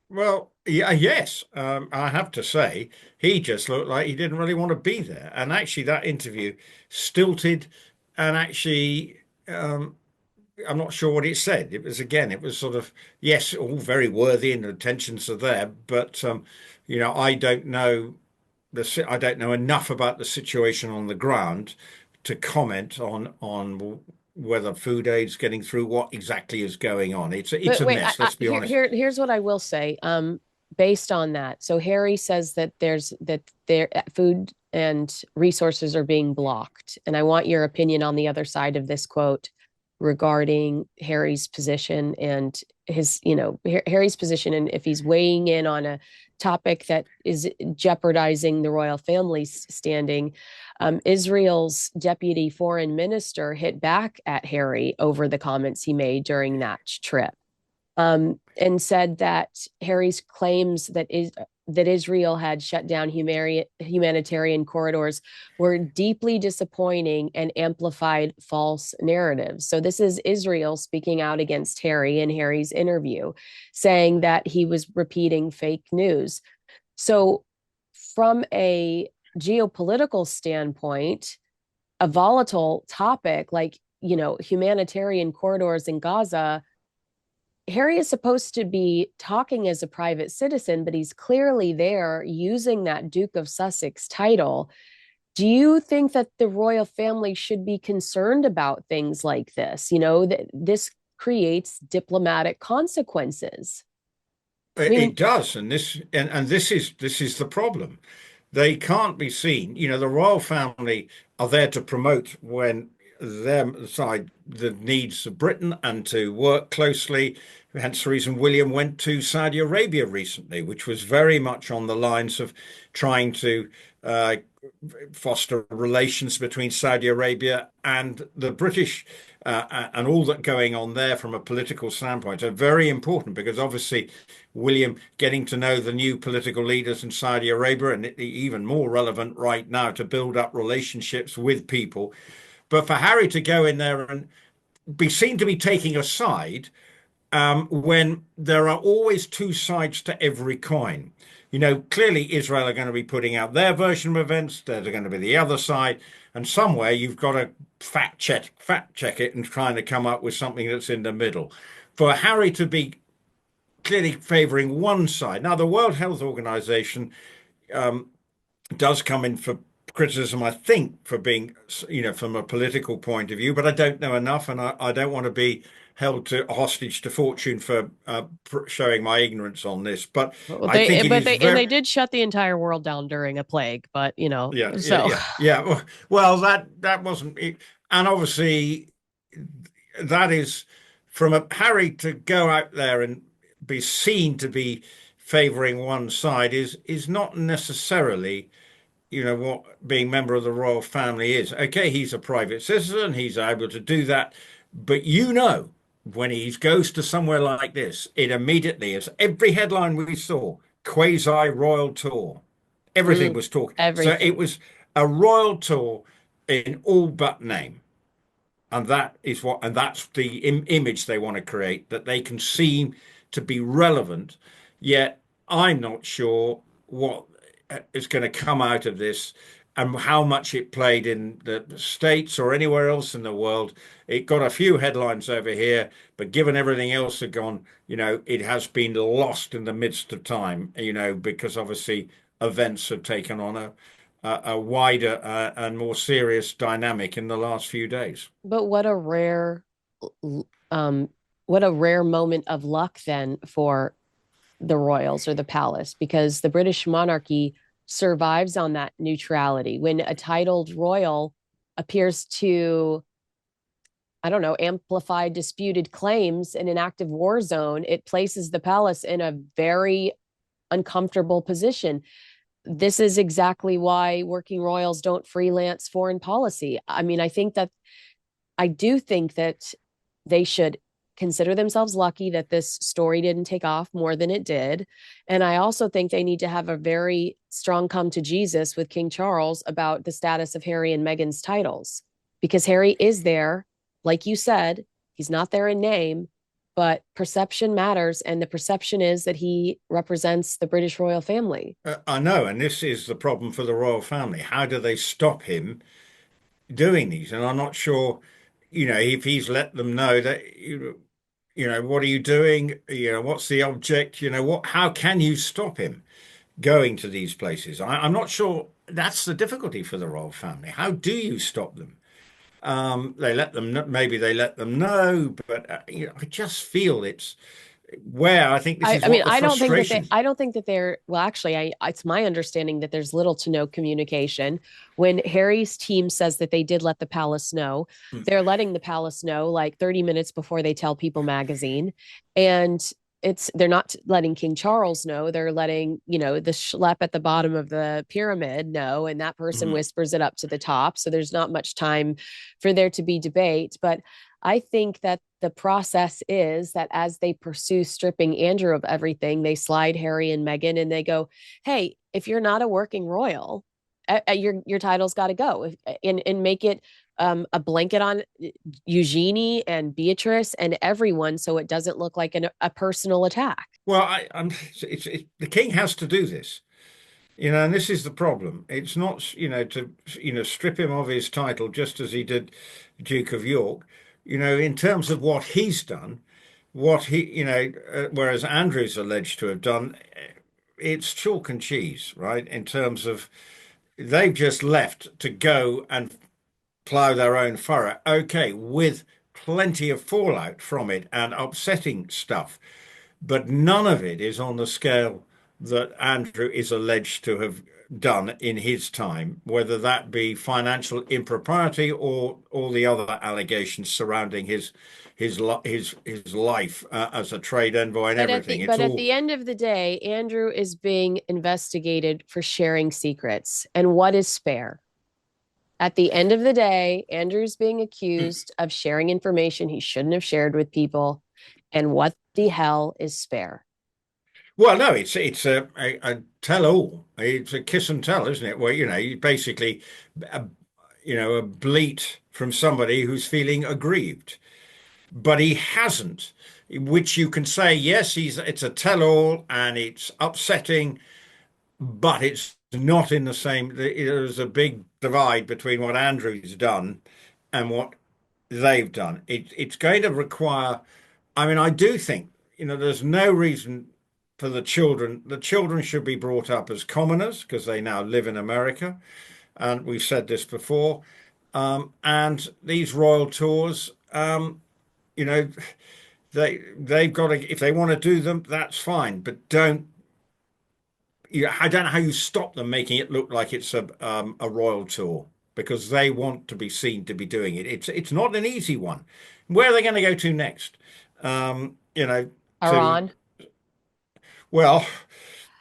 Speaker 1: Well, yeah, yes. I have to say, he just looked like he didn't really want to be there. And actually, that interview stilted and actually I'm not sure what it said. It was again, it was sort of yes, all very worthy and the intentions are there, but I don't know I don't know enough about the situation on the ground to comment on whether food aid's getting through, what exactly is going on. It's
Speaker 2: But
Speaker 1: a
Speaker 2: wait,
Speaker 1: mess. Let's be honest.
Speaker 2: here's what I will say. Based on that, so Harry says that their food and resources are being blocked, and I want your opinion on the other side of this quote regarding Harry's position and his, Harry's position, and if he's weighing in on a topic that is jeopardizing the royal family's standing. Israel's deputy foreign minister hit back at Harry over the comments he made during that trip, and said that Harry's claims that Israel had shut down humanitarian corridors were deeply disappointing and amplified false narratives. So this is Israel speaking out against Harry in Harry's interview, saying that he was repeating fake news. So from a geopolitical standpoint, a volatile topic like, humanitarian corridors in Gaza, Harry is supposed to be talking as a private citizen, but he's clearly there using that Duke of Sussex title. Do you think that the royal family should be concerned about things like this? That this creates diplomatic consequences. I
Speaker 1: It
Speaker 2: mean,
Speaker 1: does, and this is the problem. They can't be seen. The royal family are there to promote when their side the needs of Britain and to work closely. Hence the reason William went to Saudi Arabia recently, which was very much on the lines of trying to uh, foster relations between Saudi Arabia and the British, and all that going on there from a political standpoint are very important because obviously William getting to know the new political leaders in Saudi Arabia, and even more relevant right now to build up relationships with people. But for Harry to go in there and be seen to be taking a side when there are always two sides to every coin. Clearly Israel are going to be putting out their version of events. There's going to be the other side, and somewhere you've got to fact check it and trying to come up with something that's in the middle. For Harry to be clearly favouring one side. Now, the World Health Organization does come in for criticism, I think, for being, from a political point of view, but I don't know enough, and I don't want to be held to hostage to fortune for showing my ignorance on this. But
Speaker 2: well,
Speaker 1: I think it is
Speaker 2: they
Speaker 1: very,
Speaker 2: did shut the entire world down during a plague, but
Speaker 1: yeah, yeah,
Speaker 2: so
Speaker 1: yeah, yeah. Well, that wasn't it. And obviously, that is from a Harry to go out there and be seen to be favouring one side is not necessarily what being member of the royal family is. Okay, he's a private citizen, he's able to do that, but when he goes to somewhere like this, it immediately is every headline we saw, quasi royal tour. Everything
Speaker 2: mm,
Speaker 1: was talk. So it
Speaker 2: everything.
Speaker 1: was a royal tour in all but name. And that's the image they want to create, that they can seem to be relevant. Yet I'm not sure what is going to come out of this and how much it played in the States or anywhere else in the world. It got a few headlines over here, but given everything else had gone, it has been lost in the midst of time, because obviously events have taken on a wider and more serious dynamic in the last few days.
Speaker 2: But um what a rare moment of luck then for the royals or the palace, because the British monarchy survives on that neutrality. When a titled royal appears to, I don't know, amplify disputed claims in an active war zone, it places the palace in a very uncomfortable position. This is exactly why working royals don't freelance foreign policy. I mean, I do think that they should consider themselves lucky that this story didn't take off more than it did. And I also think they need to have a very strong come to Jesus with King Charles about the status of Harry and Meghan's titles, because Harry is there, like you said, he's not there in name, but perception matters. And the perception is that he represents the British royal family.
Speaker 1: I know, and this is the problem for the royal family. How do they stop him doing these? And I'm not sure. if he's let them know that, what are you doing? What's the object? how can you stop him going to these places? I'm not sure. That's the difficulty for the royal family. How do you stop them? They let them know, maybe they let them know, but I just feel it's where I think this is
Speaker 2: I mean,
Speaker 1: what the frustration.
Speaker 2: I don't think that they're, well, actually, it's my understanding that there's little to no communication. When Harry's team says that they did let the palace know, they're letting the palace know like 30 minutes before they tell People magazine. And they're not letting King Charles know. They're letting, the schlep at the bottom of the pyramid know, and that person
Speaker 1: Mm.
Speaker 2: whispers it up to the top. So there's not much time for there to be debate. But I think that the process is that as they pursue stripping Andrew of everything, they slide Harry and Meghan and they go, "Hey, if you're not a working royal, your title's got to go, and make it a blanket on Eugenie and Beatrice and everyone, so it doesn't look like a personal attack."
Speaker 1: Well, the king has to do this. And this is the problem. It's not, to, strip him of his title just as he did Duke of York, in terms of what he's done, whereas Andrew's alleged to have done, it's chalk and cheese, right? In terms of they've just left to go and plough their own furrow. Okay, with plenty of fallout from it and upsetting stuff, but none of it is on the scale that Andrew is alleged to have done in his time, whether that be financial impropriety or all the other allegations surrounding his life as a trade envoy and everything. It's
Speaker 2: At
Speaker 1: all
Speaker 2: the end of the day, Andrew is being investigated for sharing secrets. And what is spare? At the end of the day, Andrew's being accused of sharing information he shouldn't have shared with people. And what the hell is spare?
Speaker 1: well, no, it's a tell all. It's a kiss and tell, isn't it? Where you basically a, a bleat from somebody who's feeling aggrieved, but he hasn't, which you can say, yes, it's a tell-all and it's upsetting, but it's not in the same. There's a big divide between what Andrew's done and what they've done. It's going to require. I mean, I do think, there's no reason for the children. The children should be brought up as commoners because they now live in America, and we've said this before. And these royal tours, you know, they've got to, if they want to do them, that's fine, but don't. I don't know how you stop them making it look like it's a royal tour because they want to be seen to be doing it. It's not an easy one. Where are they going to go to next? You know, to
Speaker 2: Iran.
Speaker 1: well,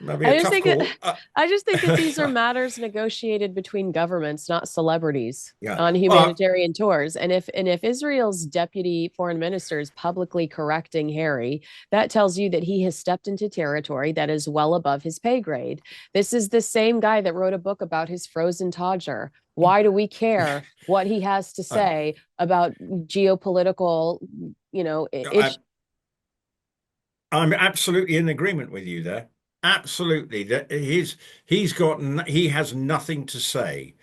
Speaker 1: that'll be
Speaker 2: I
Speaker 1: a
Speaker 2: just
Speaker 1: tough
Speaker 2: think that
Speaker 1: call.
Speaker 2: I just think that these are matters negotiated between governments, not celebrities
Speaker 1: Yeah.
Speaker 2: on humanitarian tours. And if Israel's deputy foreign minister is publicly correcting Harry, that tells you that he has stepped into territory that is well above his pay grade. This is the same guy that wrote a book about his frozen toddler. Why do we care what he has to
Speaker 1: I,
Speaker 2: say about geopolitical,
Speaker 1: I, I'm absolutely in agreement with you there. Absolutely, that he has nothing to say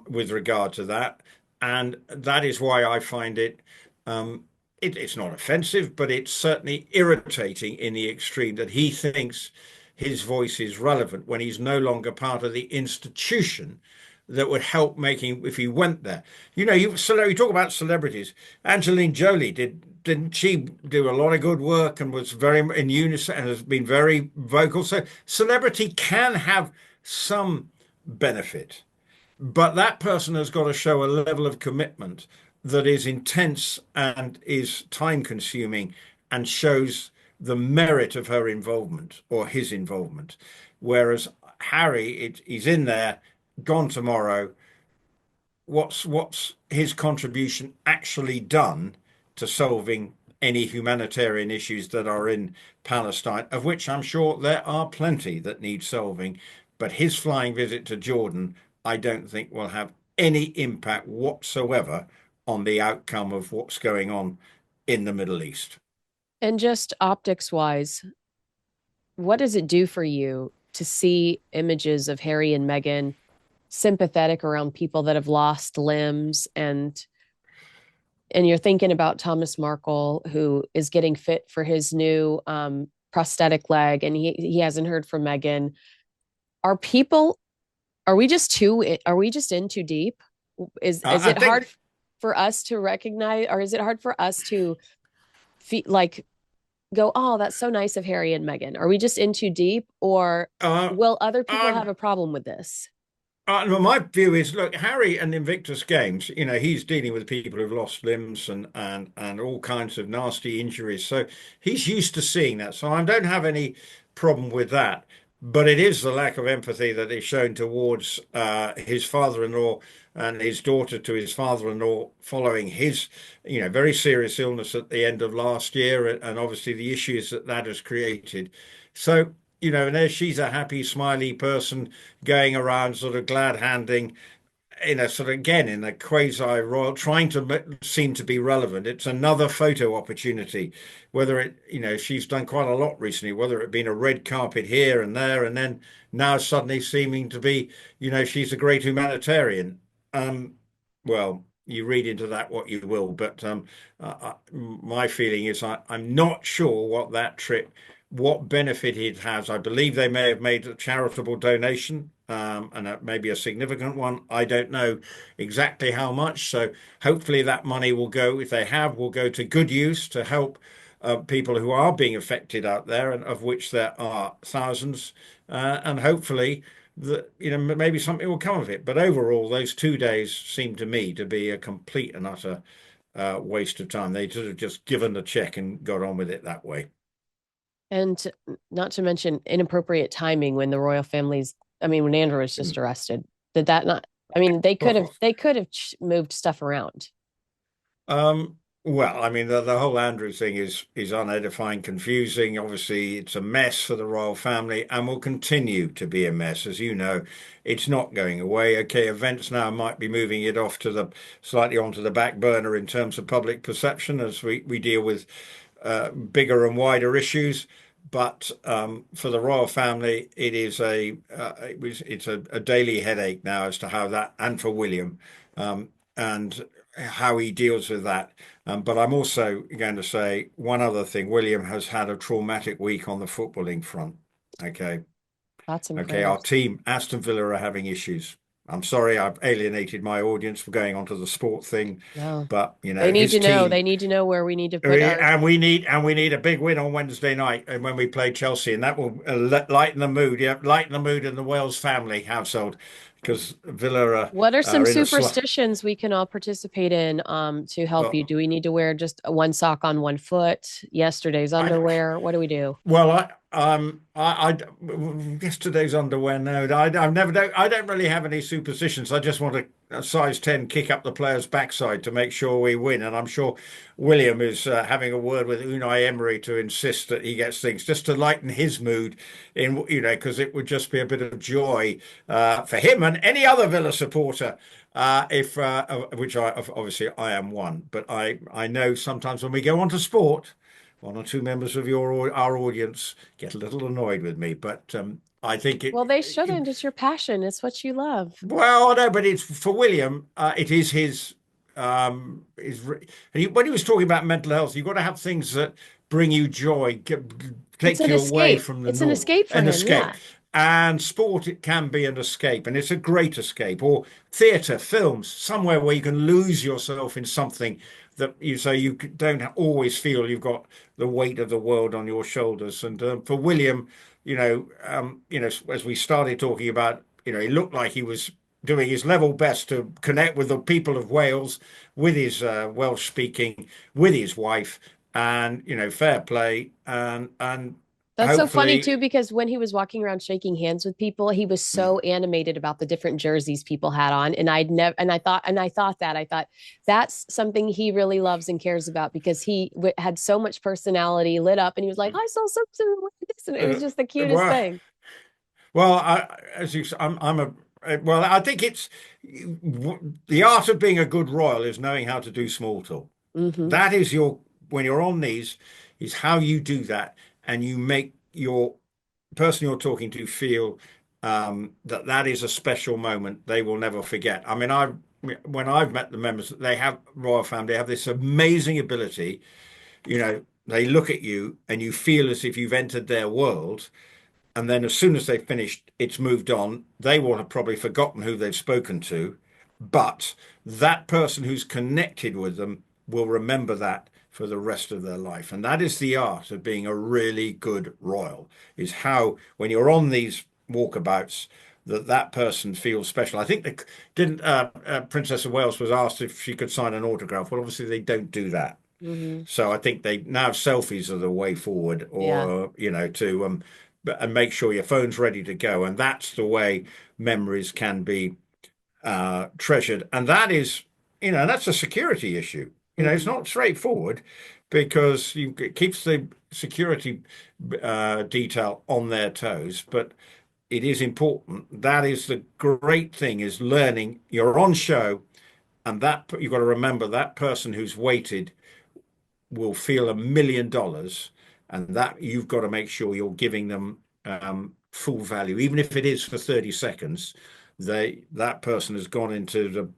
Speaker 1: with regard to that, and that is why I find um, it's not offensive, but it's certainly irritating in the extreme that he thinks his voice is relevant when he's no longer part of the institution that would help making if he went there. You talk about celebrities. Angelina Jolie didn't she do a lot of good work and was very in unison and has been very vocal. So celebrity can have some benefit, but that person has got to show a level of commitment that is intense and is time consuming and shows the merit of her involvement or his involvement. Whereas Harry, he's in there, gone tomorrow. What's his contribution actually done to solving any humanitarian issues that are in Palestine, of which I'm sure there are plenty that need solving. But his flying visit to Jordan, I don't think will have any impact whatsoever on the outcome of what's going on in the Middle East.
Speaker 2: and just optics wise, what does it do for you to see images of Harry and Meghan sympathetic around people that have lost limbs and and you're thinking about Thomas Markle, who is getting fit for his new prosthetic leg, and he hasn't heard from Meghan. Are people are we just in too deep? Is
Speaker 1: I
Speaker 2: it hard
Speaker 1: think
Speaker 2: for us to recognize, or is it hard for us to feel like go, oh, that's so nice of Harry and Meghan? Are we just in too deep, or
Speaker 1: uh,
Speaker 2: will other people have
Speaker 1: I'm
Speaker 2: a problem with this?
Speaker 1: well, my view is, look, Harry and Invictus Games, he's dealing with people who've lost limbs and all kinds of nasty injuries. So he's used to seeing that. So I don't have any problem with that. But it is the lack of empathy that is shown towards his father-in-law and his daughter to his father-in-law following his, very serious illness at the end of last year, and obviously the issues that that has created. So, and there she's a happy, smiley person going around sort of glad handing in a sort of again in a quasi royal trying to seem to be relevant. It's another photo opportunity, whether she's done quite a lot recently, whether it been a red carpet here and there, and then now suddenly seeming to be, she's a great humanitarian. um well, you read into that what you will, but my feeling is I'm not sure what that trip, what benefit it has. I believe they may have made a charitable donation, and that may be a significant one. I don't know exactly how much. So hopefully that money will go, if they have, will go to good use to help people who are being affected out there, and of which there are thousands. And hopefully that, maybe something will come of it. But overall, those 2 days seem to me to be a complete and utter waste of time. They should have just given the check and got on with it that way.
Speaker 2: And not to mention inappropriate timing when the royal families, I mean, when Andrew was just arrested. Did that not? I mean, they could have moved stuff around.
Speaker 1: Um, well, I mean, the whole Andrew thing is unedifying, confusing. Obviously, it's a mess for the royal family and will continue to be a mess. As you know, it's not going away. Okay, events now might be moving it off to the slightly onto the back burner in terms of public perception as we deal with bigger and wider issues. But for the royal family, it is a daily headache now as to how that, and for William, and how he deals with that. But I'm also going to say one other thing. William has had a traumatic week on the footballing front. Okay.
Speaker 2: Thoughts and
Speaker 1: Okay. Our
Speaker 2: prayers.
Speaker 1: team, Aston Villa, are having issues. I'm sorry I've alienated my audience for going onto the sport thing,
Speaker 2: No,
Speaker 1: but
Speaker 2: they need
Speaker 1: his
Speaker 2: to know.
Speaker 1: team,
Speaker 2: They need to know where we need to put our.
Speaker 1: and we need a big win on Wednesday night, and when we play Chelsea, and that will lighten the mood. Yeah, lighten the mood in the Wales family household, because Villa
Speaker 2: What are some
Speaker 1: are in a sl
Speaker 2: superstitions we can all participate in to help you? Do we need to wear just one sock on one foot? Yesterday's
Speaker 1: I,
Speaker 2: underwear? What do we do?
Speaker 1: Well, yesterday's underwear. No, I've never. I don't really have any superstitions. I just want a size 10 kick up the player's backside to make sure we win. And I'm sure William is having a word with Unai Emery to insist that he gets things just to lighten his mood. Because it would just be a bit of joy for him and any other Villa supporter. If which I obviously I am one, but I know sometimes when we go on to sport, one or two members of our audience get a little annoyed with me, but I think
Speaker 2: Well, they shouldn't. It's your passion. It's what you love.
Speaker 1: well, no, but it's for William. It is when he was talking about mental health, you've got to have things that bring you joy,
Speaker 2: It's
Speaker 1: take
Speaker 2: an
Speaker 1: you away
Speaker 2: escape.
Speaker 1: from the
Speaker 2: It's an
Speaker 1: norm,
Speaker 2: escape for
Speaker 1: an
Speaker 2: him.
Speaker 1: escape.
Speaker 2: Yeah.
Speaker 1: And sport, it can be an escape, and it's a great escape. Or theatre, films, somewhere where you can lose yourself in something that you don't always feel you've got the weight of the world on your shoulders. And for William, as we started talking about, he looked like he was doing his level best to connect with the people of Wales, with his Welsh speaking, with his wife, and fair play, and
Speaker 2: That's so funny
Speaker 1: hopefully.
Speaker 2: too, because when he was walking around shaking hands with people, he was so animated about the different jerseys people had on. And I'd never, I thought that's something he really loves and cares about because he had so much personality lit up and he was like, I saw something like this. And it was
Speaker 1: Uh,
Speaker 2: just the cutest
Speaker 1: well,
Speaker 2: thing.
Speaker 1: well, I'm a, well, I think it's the art of being a good royal is knowing how to do small talk.
Speaker 2: Hmm.
Speaker 1: That is when you're on these, is how you do that, and you make your person you're talking to feel that is a special moment they will never forget. I mean, when I've met the members, they have royal family, they have this amazing ability. They look at you and you feel as if you've entered their world. And then as soon as they've finished, it's moved on. They will have probably forgotten who they've spoken to, but that person who's connected with them will remember that for the rest of their life. And that is the art of being a really good royal, is how, when you're on these walkabouts, that person feels special. I think they didn't. Princess of Wales was asked if she could sign an autograph. Well, obviously they don't do that.
Speaker 2: Hmm.
Speaker 1: So I think they now selfies are the way forward,
Speaker 2: Yeah.
Speaker 1: or to and make sure your phone's ready to go, and that's the way memories can be treasured. And that is, that's a security issue. It's
Speaker 2: Hmm.
Speaker 1: not straightforward because it keeps the security detail on their toes, but it is important. That is the great thing, is learning. You're on show, and that you've got to remember that person who's waited will feel $1 million, and that you've got to make sure you're giving them full value, even if it is for 30 seconds. That person has gone into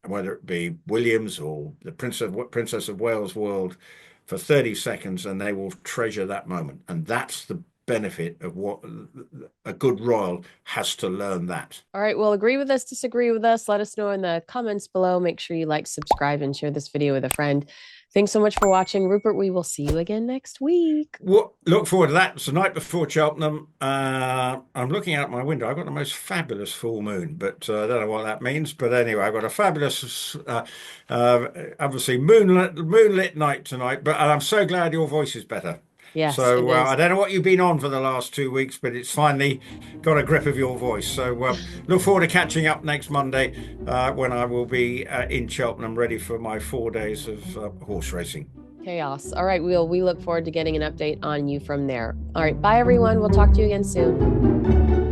Speaker 1: whether it be Williams or the Princess of Wales world for 30 seconds, and they will treasure that moment. And that's the benefit of what a good royal has to learn that.
Speaker 2: All right. Well, agree with us, disagree with us. Let us know in the comments below. Make sure you like, subscribe, and share this video with a friend. Thanks so much for watching, Rupert. We will see you again next week.
Speaker 1: Look forward to that. It's the night before Cheltenham. I'm looking out my window. I've got the most fabulous full moon, but I don't know what that means. But anyway, I've got a fabulous, obviously moonlit night tonight. And I'm so glad your voice is better.
Speaker 2: Yes, it
Speaker 1: So I
Speaker 2: is.
Speaker 1: don't know what you've been on for the last 2 weeks, but it's finally got a grip of your voice. So look forward to catching up next Monday when I will be in Cheltenham, ready for my 4 days of horse racing.
Speaker 2: Chaos. All right. We look forward to getting an update on you from there. All right. Bye, everyone. We'll talk to you again soon.